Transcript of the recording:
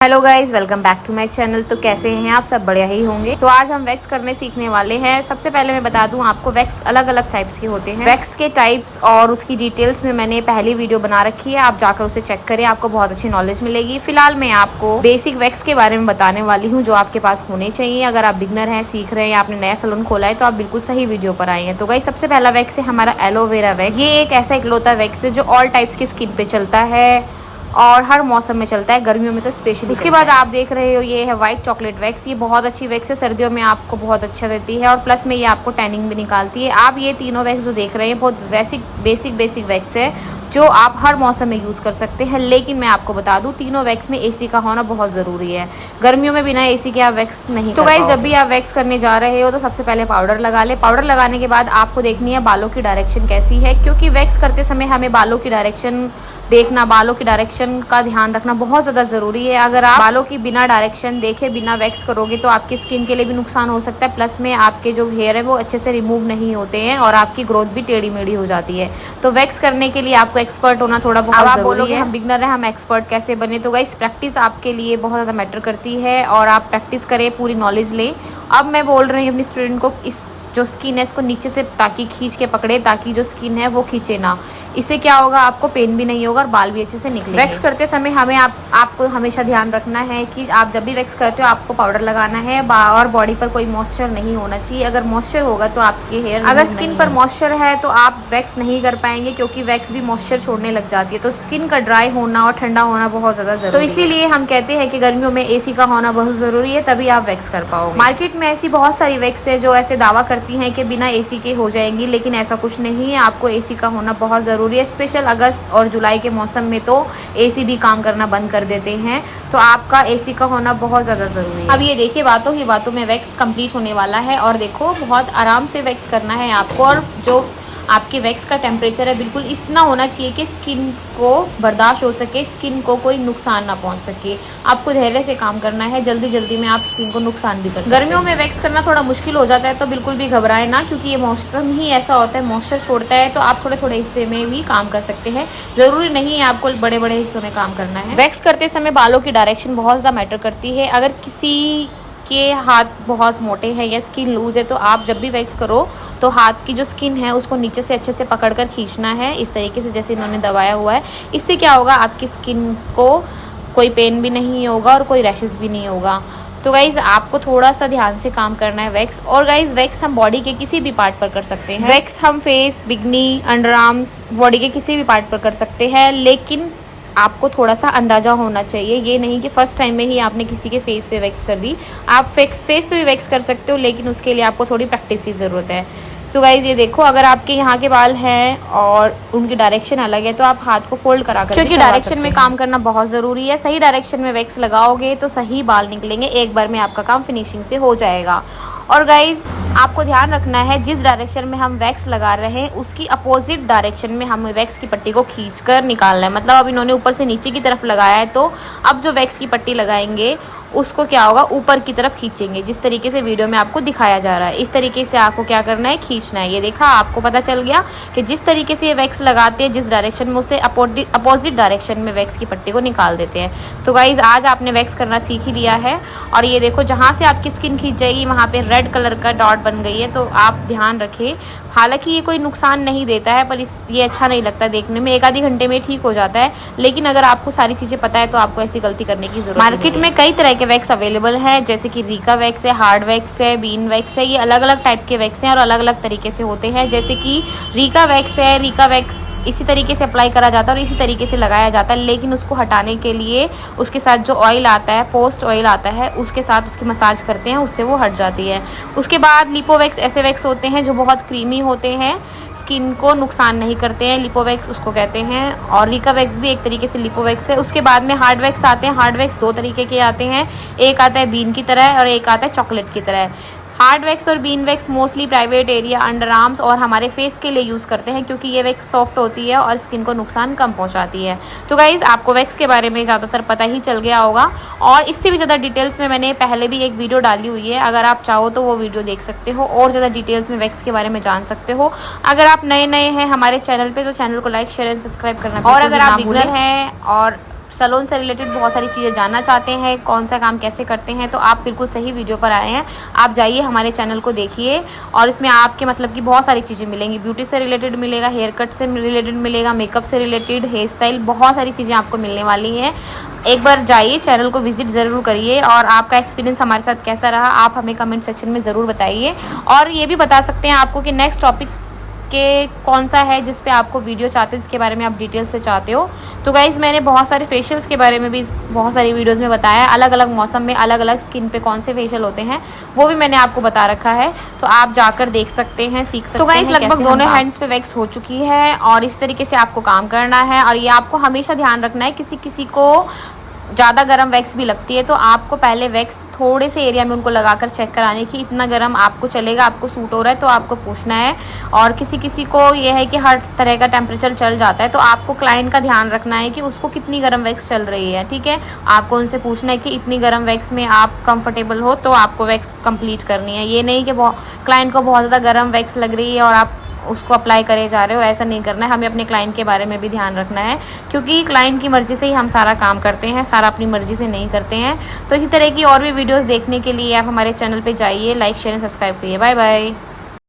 Hello guys, welcome back to my channel. तो कैसे हैं आप सब? बढ़िया ही होंगे। तो आज हम वैक्स करने सीखने वाले हैं। सबसे पहले मैं बता दूं आपको, वैक्स अलग अलग टाइप्स के होते हैं। वैक्स के टाइप्स और उसकी डिटेल्स में मैंने पहली वीडियो बना रखी है, आप जाकर उसे चेक करें, आपको बहुत अच्छी नॉलेज मिलेगी। फिलहाल मैं आपको बेसिक वैक्स के बारे में बताने वाली हूँ, जो आपके पास होने चाहिए। अगर आप बिगनर हैं, सीख रहे हैं, आपने नया सैलून खोला है, तो आप बिल्कुल सही वीडियो पर आए हैं। तो गाइस, सबसे पहला वैक्स है हमारा एलोवेरा वैक्स। ये एक ऐसा इकलौता वैक्स है जो ऑल टाइप्स की स्किन पे चलता है और हर मौसम में चलता है, गर्मियों में तो स्पेशली। उसके बाद आप देख रहे हो, ये है व्हाइट चॉकलेट वैक्स। ये बहुत अच्छी वैक्स है, सर्दियों में आपको बहुत अच्छा देती है और प्लस में ये आपको टैनिंग भी निकालती है। आप ये तीनों वैक्स जो देख रहे हैं बहुत बेसिक वैक्स है, जो आप हर मौसम में यूज़ कर सकते हैं। लेकिन मैं आपको बता दूं, तीनों वैक्स में एसी का होना बहुत ज़रूरी है। गर्मियों में बिना एसी के आप वैक्स नहीं तो गाइस, जब भी आप वैक्स करने जा रहे हो तो सबसे पहले पाउडर लगा ले। पाउडर लगाने के बाद आपको देखनी है बालों की डायरेक्शन कैसी है, क्योंकि वैक्स करते समय हमें बालों की डायरेक्शन देखना, बालों की डायरेक्शन का ध्यान रखना बहुत ज़्यादा ज़रूरी है। अगर आप बालों की बिना डायरेक्शन देखे बिना वैक्स करोगे तो आपकी स्किन के लिए भी नुकसान हो सकता है, प्लस में आपके जो हेयर है वो अच्छे से रिमूव नहीं होते हैं और आपकी ग्रोथ भी टेढ़ी मेढ़ी हो जाती है। तो वैक्स करने के लिए आपको एक्सपर्ट होना थोड़ा बहुत ज़रूरी है। आप बोलोगे हम बिगनर हैं, हम एक्सपर्ट कैसे बने? तो गाइस, प्रैक्टिस आपके लिए बहुत ज़्यादा मैटर करती है और आप प्रैक्टिस करें, पूरी नॉलेज लें। अब मैं बोल रही हूँ अपनी स्टूडेंट को, इस जो स्किन है इसको नीचे से ताकि खींच के पकड़े, ताकि जो स्किन है वो खींचे ना। इससे क्या होगा, आपको पेन भी नहीं होगा और बाल भी अच्छे से निकलेंगे। वैक्स करते समय हमें आपको हमेशा ध्यान रखना है कि आप जब भी वैक्स करते हो आपको पाउडर लगाना है और बॉडी पर कोई मॉइस्चर नहीं होना चाहिए। अगर मॉइस्चर होगा तो आपके हेयर, अगर स्किन पर मॉइस्चर है तो आप वैक्स नहीं कर पाएंगे, क्योंकि वैक्स भी मॉइस्चर छोड़ने लग जाती है। तो स्किन का ड्राई होना और ठंडा होना बहुत ज़्यादा जरूरी है। तो इसीलिए हम कहते हैं कि गर्मियों में एसी का होना बहुत ज़रूरी है, तभी आप वैक्स कर पाओगे। मार्केट में ऐसी बहुत सारी वैक्स है जो ऐसे दावा करती हैं कि बिना एसी के हो जाएंगी, लेकिन ऐसा कुछ नहीं है। आपको एसी का होना बहुत ज़रूरी है। स्पेशल अगस्त और जुलाई के मौसम में तो एसी भी काम करना बंद कर देते हैं, तो आपका एसी का होना बहुत ज़्यादा ज़रूरी है। अब ये देखिए, बातों ही बातों में वैक्स कंप्लीट होने वाला है और देखो बहुत आराम से वैक्स करना है आपको। और जो आपके वैक्स का टेम्परेचर है बिल्कुल इतना होना चाहिए कि स्किन को बर्दाश्त हो सके, स्किन को कोई नुकसान ना पहुंच सके। आपको धैर्य से काम करना है, जल्दी जल्दी में आप स्किन को नुकसान भी कर सकते हैं। गर्मियों में वैक्स करना थोड़ा मुश्किल हो जाता है, तो बिल्कुल भी घबराएं ना, क्योंकि ये मौसम ही ऐसा होता है, मॉइस्चर छोड़ता है। तो आप थोड़े थोड़े हिस्से में भी काम कर सकते हैं, ज़रूरी नहीं है आपको बड़े बड़े हिस्सों में काम करना है। वैक्स करते समय बालों की डायरेक्शन बहुत ज़्यादा मैटर करती है। अगर किसी के हाथ बहुत मोटे हैं या स्किन लूज़ है तो आप जब भी वैक्स करो तो हाथ की जो स्किन है उसको नीचे से अच्छे से पकड़कर खींचना है, इस तरीके से जैसे इन्होंने दबाया हुआ है। इससे क्या होगा, आपकी स्किन को कोई पेन भी नहीं होगा और कोई रैशेस भी नहीं होगा। तो गाइज़, आपको थोड़ा सा ध्यान से काम करना है वैक्स। और गाइज़, वैक्स हम बॉडी के किसी भी पार्ट पर कर सकते हैं। वैक्स हम फेस, बिगनी, अंडर आर्म्स, बॉडी के किसी भी पार्ट पर कर सकते हैं, लेकिन आपको थोड़ा सा अंदाज़ा होना चाहिए। ये नहीं कि फर्स्ट टाइम में ही आपने किसी के फेस पे वैक्स कर दी। आप फेस पे भी वैक्स कर सकते हो, लेकिन उसके लिए आपको थोड़ी प्रैक्टिस की ज़रूरत है। तो गाइज़, ये देखो, अगर आपके यहाँ के बाल हैं और उनकी डायरेक्शन अलग है तो आप हाथ को फोल्ड करा कर, क्योंकि डायरेक्शन में काम करना बहुत ज़रूरी है। सही डायरेक्शन में वैक्स लगाओगे तो सही बाल निकलेंगे, एक बार में आपका काम फिनिशिंग से हो जाएगा। और गाइज़, आपको ध्यान रखना है, जिस डायरेक्शन में हम वैक्स लगा रहे हैं उसकी अपोजिट डायरेक्शन में हमें वैक्स की पट्टी को खींचकर निकालना है। मतलब अब इन्होंने ऊपर से नीचे की तरफ लगाया है, तो अब जो वैक्स की पट्टी लगाएंगे उसको क्या होगा, ऊपर की तरफ खींचेंगे, जिस तरीके से वीडियो में आपको दिखाया जा रहा है। इस तरीके से आपको क्या करना है, खींचना है। ये देखा, आपको पता चल गया कि जिस तरीके से ये वैक्स लगाते हैं जिस डायरेक्शन में, उससे अपोजिट डायरेक्शन में वैक्स की पट्टी को निकाल देते हैं। तो गाइज़, आज आपने वैक्स करना सीख ही लिया है। और ये देखो, जहाँ से आपकी स्किन खींच जाएगी वहाँ पे रेड कलर का डॉट बन गई है, तो आप ध्यान रखें। हालांकि ये कोई नुकसान नहीं देता है, पर ये अच्छा नहीं लगता देखने में। एक आधी घंटे में ठीक हो जाता है, लेकिन अगर आपको सारी चीज़ें पता है तो आपको ऐसी गलती करने की जरूरत नहीं है। मार्केट में कई तरह के वैक्स अवेलेबल है, जैसे कि रीका वैक्स है, हार्ड वैक्स है, बीन वैक्स है। ये अलग अलग टाइप के वैक्स हैं और अलग अलग तरीके से होते हैं। जैसे कि रीका वैक्स है, रीका वैक्स इसी तरीके से अप्लाई करा जाता है और इसी तरीके से लगाया जाता है, लेकिन उसको हटाने के लिए उसके साथ जो ऑयल आता है, पोस्ट ऑयल आता है, उसके साथ उसकी मसाज करते हैं, उससे वो हट जाती है। उसके बाद लिपोवैक्स, ऐसे वैक्स होते हैं जो बहुत क्रीमी होते हैं, स्किन को नुकसान नहीं करते हैं, लिपोवैक्स उसको कहते हैं। और रीका वैक्स भी एक तरीके से लिपोवैक्स है। उसके बाद में हार्ड वैक्स आते हैं। हार्ड वैक्स दो तरीके के आते हैं, एक आता है बीन की तरह और एक आता है चॉकलेट की तरह। हार्ड वैक्स और bean wax mostly private area, under arms और हमारे फेस के लिए यूज़ करते हैं, क्योंकि ये वैक्स सॉफ्ट होती है और स्किन को नुकसान कम पहुंचाती है। तो गाइज़, आपको वैक्स के बारे में ज़्यादातर पता ही चल गया होगा, और इससे भी ज़्यादा डिटेल्स में मैंने पहले भी एक वीडियो डाली हुई है। अगर आप चाहो तो वो वीडियो देख सकते हो और ज़्यादा डिटेल्स में वैक्स के बारे में जान सकते हो। अगर आप नए हैं हमारे चैनल पर तो चैनल को लाइक, शेयर एंड सब्सक्राइब करना। और अगर आप बिगनर हैं और सैलून से रिलेटेड बहुत सारी चीज़ें जानना चाहते हैं, कौन सा काम कैसे करते हैं, तो आप बिल्कुल सही वीडियो पर आए हैं। आप जाइए हमारे चैनल को देखिए और इसमें आपके मतलब की बहुत सारी चीज़ें मिलेंगी। ब्यूटी से रिलेटेड मिलेगा, हेयर कट से रिलेटेड मिलेगा, मेकअप से रिलेटेड, हेयर स्टाइल, बहुत सारी चीज़ें आपको मिलने वाली हैं। एक बार जाइए, चैनल को विजिट ज़रूर करिए और आपका एक्सपीरियंस हमारे साथ कैसा रहा आप हमें कमेंट सेक्शन में ज़रूर बताइए। और ये भी बता सकते हैं आपको कि नेक्स्ट टॉपिक के कौन सा है जिस पे आपको वीडियो चाहते हो, इसके बारे में आप डिटेल से चाहते हो। तो गाइज़ मैंने बहुत सारे फेशियल्स के बारे में भी बहुत सारी वीडियोस में बताया है, अलग अलग मौसम में अलग अलग स्किन पे कौन से फेशियल होते हैं वो भी मैंने आपको बता रखा है, तो आप जाकर देख सकते हैं, सीख सकते हैं। तो गाइज़ लगभग दोनों हैंड्स पे वैक्स हो चुकी है और इस तरीके से आपको काम करना है। और ये आपको हमेशा ध्यान रखना है, किसी किसी को ज़्यादा गर्म वैक्स भी लगती है, तो आपको पहले वैक्स थोड़े से एरिया में उनको लगाकर चेक कराने की इतना गर्म आपको चलेगा, आपको सूट हो रहा है तो आपको पूछना है। और किसी किसी को ये है कि हर तरह का टेम्परेचर चल जाता है, तो आपको क्लाइंट का ध्यान रखना है कि उसको कितनी गर्म वैक्स चल रही है, ठीक है। आपको उनसे पूछना है कि इतनी गर्म वैक्स में आप कंफर्टेबल हो तो आपको वैक्स कंप्लीट करनी है। ये नहीं कि क्लाइंट को बहुत ज़्यादा गर्म वैक्स लग रही है और आप उसको अप्लाई करे जा रहे हो, ऐसा नहीं करना है। हमें अपने क्लाइंट के बारे में भी ध्यान रखना है, क्योंकि क्लाइंट की मर्ज़ी से ही हम सारा काम करते हैं, सारा अपनी मर्ज़ी से नहीं करते हैं। तो इसी तरह की और भी वीडियोस देखने के लिए आप हमारे चैनल पे जाइए, लाइक शेयर एंड सब्सक्राइब करिए। Bye bye.